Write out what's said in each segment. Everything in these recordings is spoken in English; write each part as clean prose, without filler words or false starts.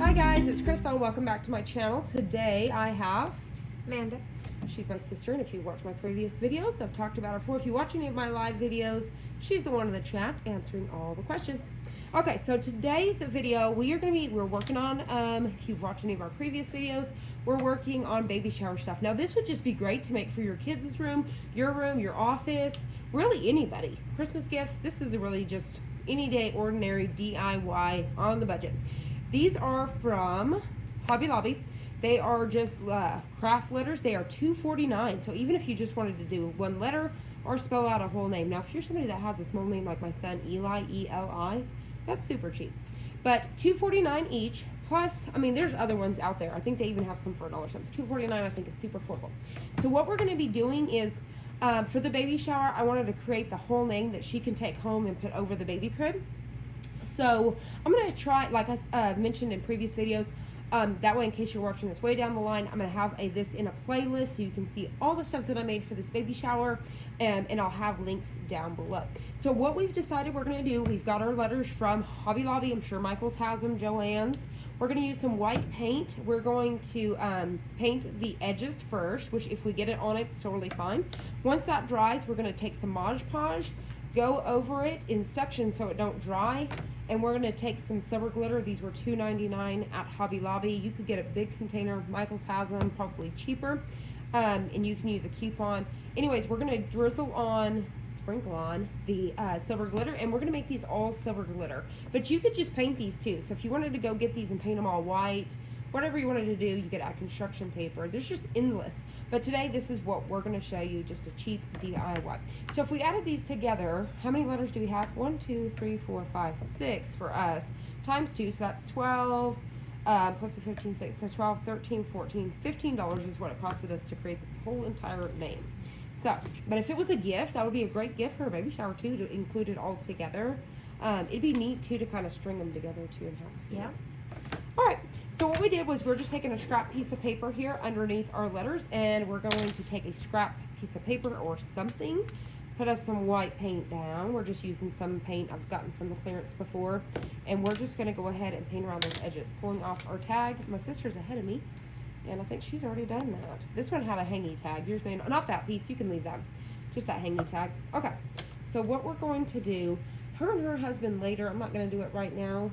Hi guys, it's Crystal. Welcome back to my channel. Today I have Amanda. She's my sister, and if you watched my previous videos, I've talked about her before. If you watch any of my live videos, she's the one in the chat answering all the questions. Okay, so today's video we're working on, if you've watched any of our previous videos, we're working on baby shower stuff. Now this would just be great to make for your kids' room, your office, really anybody. Christmas gift, this is a really just any day ordinary DIY on the budget. These are from Hobby Lobby. They are just craft letters. They are $2.49. So even if you just wanted to do one letter or spell out a whole name. Now, if you're somebody that has a small name like my son, Eli, E-L-I, that's super cheap. But $2.49 each. Plus, I mean, there's other ones out there. I think they even have some for $1 something. $2.49 I think is super affordable. So what we're going to be doing is, for the baby shower, I wanted to create the whole name that she can take home and put over the baby crib. So I'm going to try, like I mentioned in previous videos, that way in case you're watching this way down the line, I'm going to have this in a playlist so you can see all the stuff that I made for this baby shower, and I'll have links down below. So what we've decided we're going to do, we've got our letters from Hobby Lobby. I'm sure Michael's has them, Joann's. We're going to use some white paint. We're going to paint the edges first, which if we get it on it, it's totally fine. Once that dries, we're going to take some Mod Podge, go over it in sections so it don't dry. And we're going to take some silver glitter. These were $2.99 at Hobby Lobby. You could get a big container. Michael's has them, probably cheaper. And you can use a coupon. Anyways, we're going to sprinkle on the silver glitter. And we're going to make these all silver glitter. But you could just paint these too. So if you wanted to go get these and paint them all white, whatever you wanted to do, you get a construction paper. There's just endless. But today, this is what we're going to show you, just a cheap DIY. So if we added these together, how many letters do we have? 1, 2, 3, 4, 5, 6 for us, times 2, so that's 12, plus the 15, 6, so 12, 13, 14, $15 is what it costed us to create this whole entire name. So, but if it was a gift, that would be a great gift for a baby shower too, to include it all together. It'd be neat too to kind of string them together too and have. Yeah. All right. So what we did was we're just taking a scrap piece of paper here underneath our letters, and we're going to take a scrap piece of paper or something, put us some white paint down. We're just using some paint I've gotten from the clearance before, and we're just going to go ahead and paint around those edges, pulling off our tag. My sister's ahead of me, and I think she's already done that. This one had a hangy tag. Yours may not that piece. You can leave that. Just that hangy tag. Okay. So what we're going to do, her and her husband later, I'm not going to do it right now,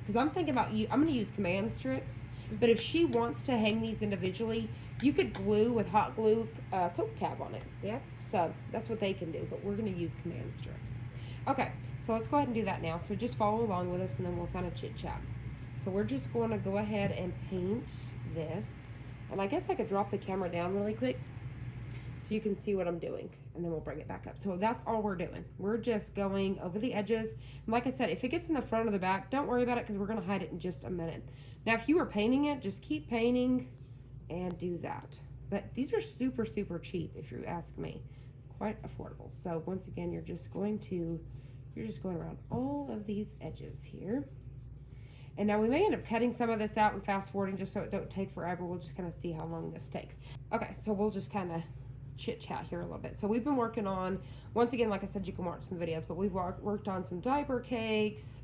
because I'm thinking about I'm going to use command strips, but if she wants to hang these individually, you could glue with hot glue Coke tab on it. Yeah. So that's what they can do, but we're going to use command strips. Okay, so let's go ahead and do that now. So just follow along with us, and then we'll kind of chit chat. So we're just going to go ahead and paint this, and I guess I could drop the camera down really quick so you can see what I'm doing, and then we'll bring it back up. So that's all we're doing. We're just going over the edges. And like I said, if it gets in the front or the back, don't worry about it because we're going to hide it in just a minute. Now, if you were painting it, just keep painting and do that. But these are super, super cheap if you ask me. Quite affordable. So once again, you're just going around all of these edges here. And now we may end up cutting some of this out and fast forwarding just so it don't take forever. We'll just kind of see how long this takes. Okay, so we'll just kind of chit chat here a little bit. So we've been working on, once again, like I said, you can watch some videos, but we've worked on some diaper cakes.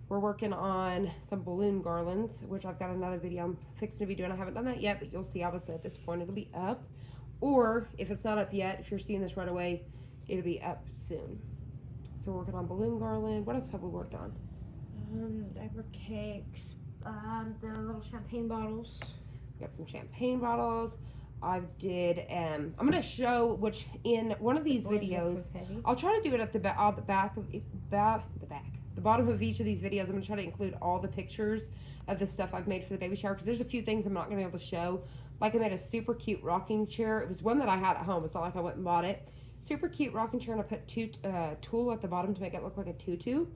We're working on some balloon garlands, which I've got another video I'm fixing to be doing. I haven't done that yet, but you'll see obviously at this point it'll be up. Or if it's not up yet, if you're seeing this right away, it'll be up soon. So we're working on balloon garland. What else have we worked on? Diaper cakes, the little champagne bottles. We got some champagne bottles. I did, I'm going to show, which in one of these videos, I'll try to do it at the bottom of each of these videos. I'm going to try to include all the pictures of the stuff I've made for the baby shower, because there's a few things I'm not going to be able to show. Like I made a super cute rocking chair. It was one that I had at home. It's not like I went and bought it. Super cute rocking chair, and I put tulle at the bottom to make it look like a tutu,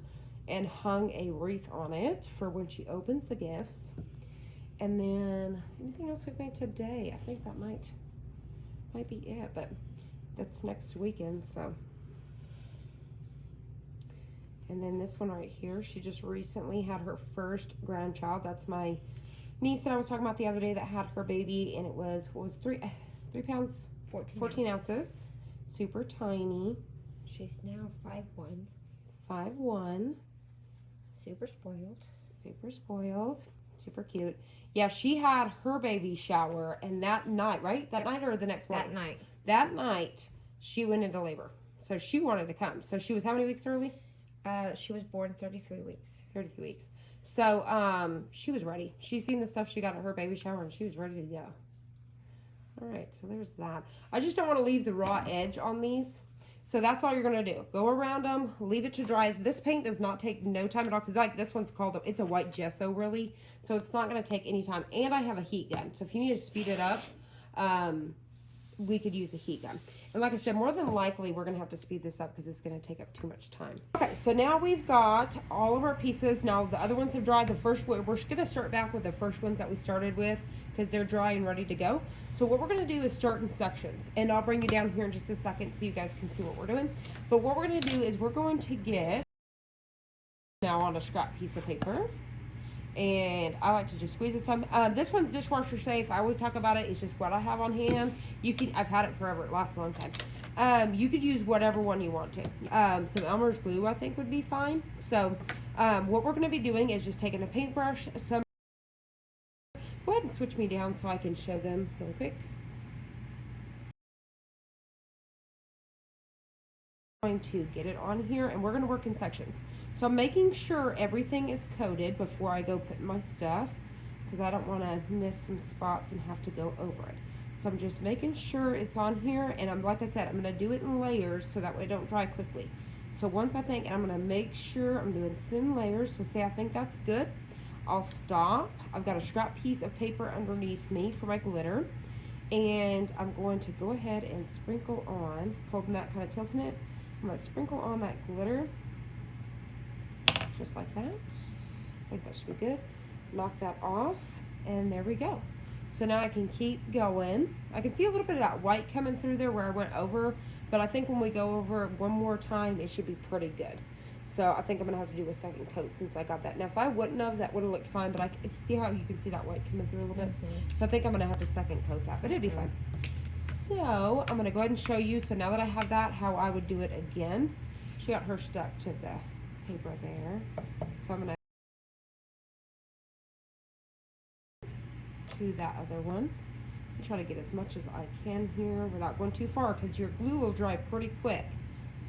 and hung a wreath on it for when she opens the gifts. And then anything else we've made today? I think that might be it, but that's next weekend. So, and then this one right here, she just recently had her first grandchild. That's my niece that I was talking about the other day that had her baby, and it was 3 pounds 14 ounces, super tiny. She's now 5'1". 5'1". Super spoiled. Super spoiled. Super cute. Yeah, she had her baby shower, and that night, right? That night or the next morning? That night. That night, she went into labor. So she wanted to come. So she was how many weeks early? She was born 33 weeks. 33 weeks. So she was ready. She seen the stuff she got at her baby shower, and she was ready to go. All right, so there's that. I just don't want to leave the raw edge on these. So that's all you're going to do. Go around them, leave it to dry. This paint does not take no time at all, because like this one's called, it's a white gesso really. So it's not going to take any time. And I have a heat gun. So if you need to speed it up, we could use a heat gun. And like I said, more than likely, we're going to have to speed this up because it's going to take up too much time. Okay, so now we've got all of our pieces. Now the other ones have dried. The first, we're going to start back with the first ones that we started with because they're dry and ready to go. So what we're going to do is start in sections. And I'll bring you down here in just a second so you guys can see what we're doing. But what we're going to do is we're going to get now on a scrap piece of paper. And I like to just squeeze this some. This one's dishwasher safe. I always talk about it. It's just what I have on hand. You can. I've had it forever. It lasts a long time. You could use whatever one you want to. Some Elmer's glue I think would be fine. So what we're going to be doing is just taking a paintbrush. Go ahead and switch me down so I can show them really quick. I'm going to get it on here, and we're going to work in sections. So I'm making sure everything is coated before I go put my stuff, because I don't want to miss some spots and have to go over it. So I'm just making sure it's on here, and I'm like I said, I'm going to do it in layers so that way it don't dry quickly. So once I think, and I'm going to make sure I'm doing thin layers, so say I think that's good, I'll stop. I've got a scrap piece of paper underneath me for my glitter, and I'm going to go ahead and sprinkle on, holding that, kind of tilting it, I'm going to sprinkle on that glitter. Just like that. I think that should be good. Knock that off, and there we go. So now I can keep going. I can see a little bit of that white coming through there where I went over, but I think when we go over it one more time, it should be pretty good. So I think I'm gonna have to do a second coat since I got that. Now if I wouldn't have, that would have looked fine, but I can see how you can see that white coming through a little bit. So I think I'm gonna have to second coat that, but it'd be fine. So I'm gonna go ahead and show you, so now that I have that, how I would do it again. She got her stuck to the paper there. So I'm going to do that other one. And try to get as much as I can here without going too far, because your glue will dry pretty quick.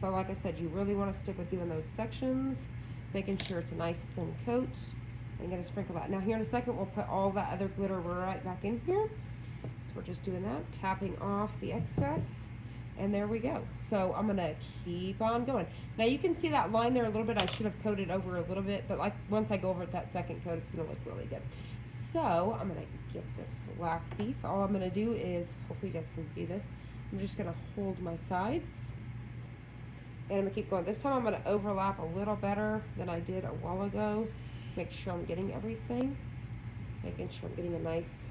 So like I said, you really want to stick with doing those sections, making sure it's a nice thin coat. I'm going to sprinkle that. Now here in a second, we'll put all that other glitter right back in here. So we're just doing that, tapping off the excess. And there we go. So I'm going to keep on going. Now you can see that line there a little bit. I should have coated over a little bit, but like once I go over that second coat, it's going to look really good. So I'm going to get this last piece. All I'm going to do is, hopefully you guys can see this, I'm just going to hold my sides. And I'm going to keep going. This time I'm going to overlap a little better than I did a while ago. Make sure I'm getting everything. Making sure I'm getting a nice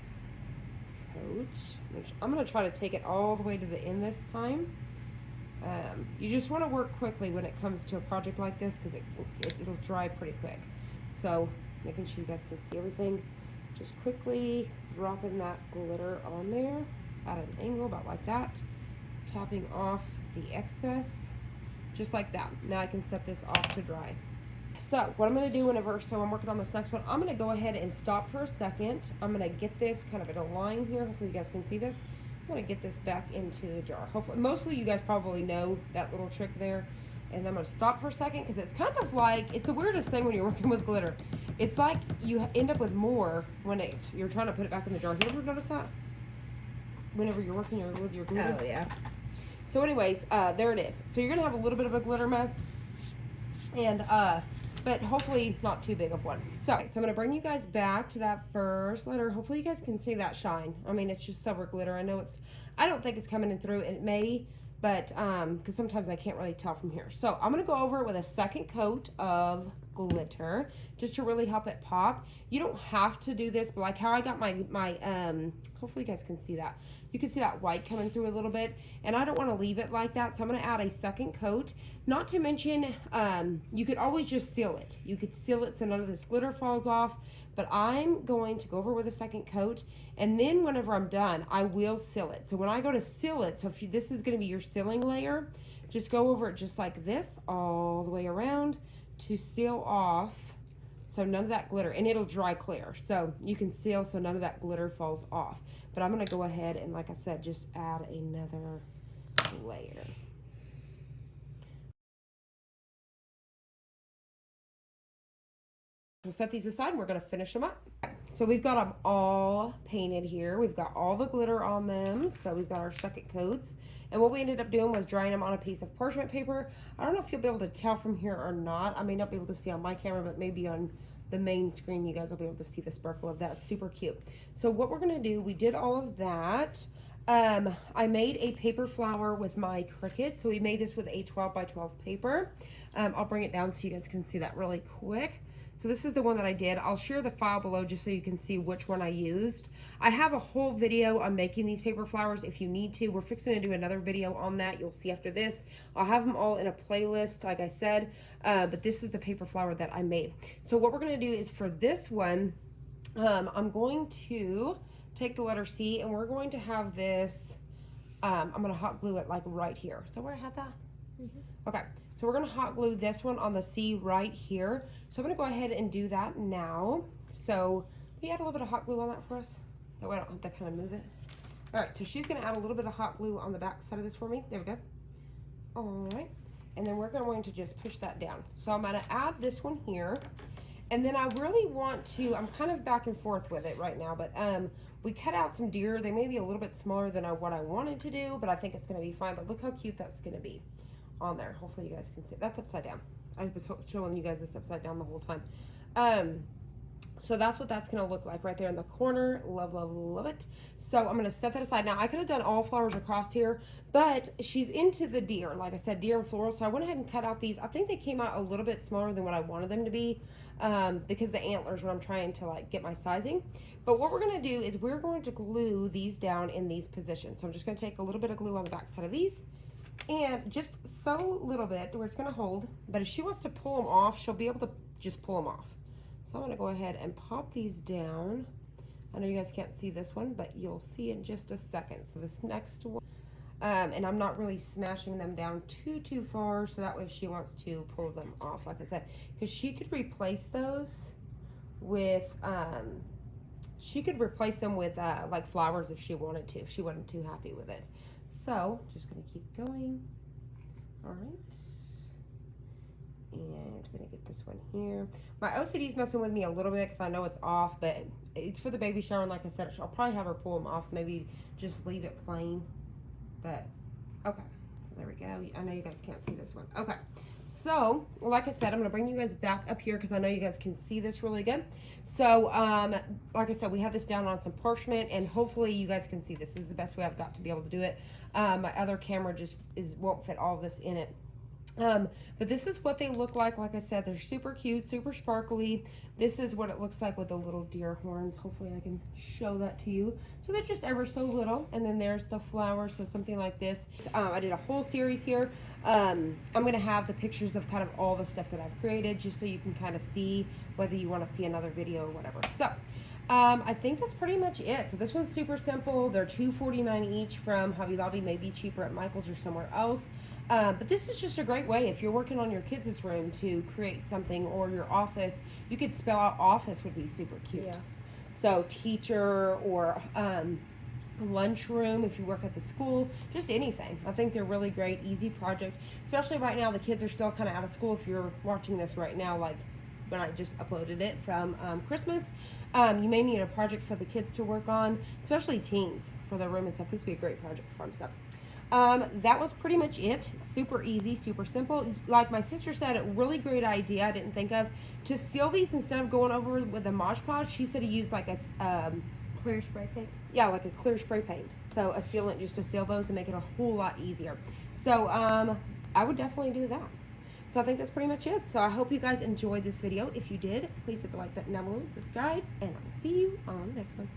coat. I'm going to try to take it all the way to the end this time. You just want to work quickly when it comes to a project like this, because it'll dry pretty quick. So making sure you guys can see everything. Just quickly dropping that glitter on there at an angle about like that. Tapping off the excess just like that. Now I can set this off to dry. So what I'm going to do whenever, so I'm working on this next one, I'm going to go ahead and stop for a second. I'm going to get this kind of in a line here. Hopefully you guys can see this. I'm going to get this back into the jar. Hopefully, mostly you guys probably know that little trick there. And I'm going to stop for a second, because it's kind of like, it's the weirdest thing when you're working with glitter. It's like you end up with more when you're trying to put it back in the jar. You ever notice that? Whenever you're working with your glitter? Oh, yeah. So anyways, there it is. So you're going to have a little bit of a glitter mess. And, but hopefully not too big of one. So I'm going to bring you guys back to that first letter. Hopefully you guys can see that shine. I mean, it's just silver glitter. I know I don't think it's coming in through, and it may, but, because sometimes I can't really tell from here. So I'm going to go over it with a second coat of glitter, just to really help it pop. You don't have to do this, but like how I got my hopefully you guys can see that. You can see that white coming through a little bit, and I don't want to leave it like that, so I'm going to add a second coat. Not to mention, you could always just seal it. You could seal it so none of this glitter falls off, but I'm going to go over with a second coat, and then whenever I'm done, I will seal it. So when I go to seal it, so if this is going to be your sealing layer, just go over it just like this all the way around to seal off so none of that glitter, and it'll dry clear. So you can seal so none of that glitter falls off. But I'm going to go ahead and, like I said, just add another layer. We'll set these aside and we're going to finish them up. So we've got them all painted here. We've got all the glitter on them. So we've got our second coats. And what we ended up doing was drying them on a piece of parchment paper. I don't know if you'll be able to tell from here or not. I may not be able to see on my camera, but maybe on the main screen you guys will be able to see the sparkle of that. Super cute. So what we're going to do, we did all of that. I made a paper flower with my Cricut. So we made this with a 12 by 12 paper. I'll bring it down so you guys can see that really quick. So this is the one that I did. I'll share the file below just so you can see which one I used. I have a whole video on making these paper flowers if you need to. We're fixing to do another video on that. You'll see after this. I'll have them all in a playlist, like I said. But this is the paper flower that I made. So what we're going to do is for this one, I'm going to take the letter C and we're going to have this, I'm going to hot glue it like right here. So where I had that? Mm-hmm. Okay. So we're going to hot glue this one on the C right here. So I'm going to go ahead and do that now. So can you add a little bit of hot glue on that for us? That way I don't have to kind of move it. All right, so she's going to add a little bit of hot glue on the back side of this for me. There we go. All right. And then we're going to just push that down. So I'm going to add this one here. And then I really want to, I'm kind of back and forth with it right now, but we cut out some deer. They may be a little bit smaller than what I wanted to do, but I think it's going to be fine. But look how cute that's going to be on there. Hopefully you guys can see. That's upside down. I was showing you guys this upside down the whole time. So that's what that's going to look like right there in the corner. Love, love, love it. So I'm going to set that aside. Now I could have done all flowers across here, but she's into the deer. Like I said, deer and floral. So I went ahead and cut out these. I think they came out a little bit smaller than what I wanted them to be because the antlers when I'm trying to like get my sizing. But what we're going to do is we're going to glue these down in these positions. So I'm just going to take a little bit of glue on the back side of these. And just so little bit where it's going to hold. But if she wants to pull them off, she'll be able to just pull them off. So I'm going to go ahead and pop these down. I know you guys can't see this one, but you'll see in just a second. So this next one, and I'm not really smashing them down too far. So that way if she wants to pull them off, like I said, because she could replace those with, like flowers if she wanted to, if she wasn't too happy with it. So, just going to keep going. All right. And I'm going to get this one here. My OCD is messing with me a little bit because I know it's off, but it's for the baby shower. And like I said, I'll probably have her pull them off. Maybe just leave it plain. But, okay. So, there we go. I know you guys can't see this one. Okay. So, like I said, I'm going to bring you guys back up here because I know you guys can see this really good. So, like I said, we have this down on some parchment, and hopefully you guys can see this. This is the best way I've got to be able to do it. My other camera just won't fit all this in it. But this is what they look like. Like I said, they're super cute, super sparkly. This is what it looks like with the little deer horns. Hopefully I can show that to you. So they're just ever so little. And then there's the flowers, so something like this. I did a whole series here. I'm going to have the pictures of kind of all the stuff that I've created just so you can kind of see whether you want to see another video or whatever. So I think that's pretty much it. So this one's super simple. They're $2.49 each from Hobby Lobby, maybe cheaper at Michael's or somewhere else. But this is just a great way if you're working on your kids' room to create something, or your office. You could spell out office would be super cute. Yeah. So teacher or lunchroom if you work at the school, just anything. I think they're really great, easy project, especially right now. The kids are still kind of out of school. If you're watching this right now, like when I just uploaded it from Christmas, you may need a project for the kids to work on, especially teens for their room and stuff. This would be a great project for them. So that was pretty much it. Super easy, super simple. Like my sister said, a really great idea I didn't think of. To seal these instead of going over with a Mod Podge, she said to use like a clear spray paint. Yeah, like a clear spray paint. So a sealant just to seal those and make it a whole lot easier. So I would definitely do that. So I think that's pretty much it. So I hope you guys enjoyed this video. If you did, please hit the like button down below and subscribe. And I will see you on the next one.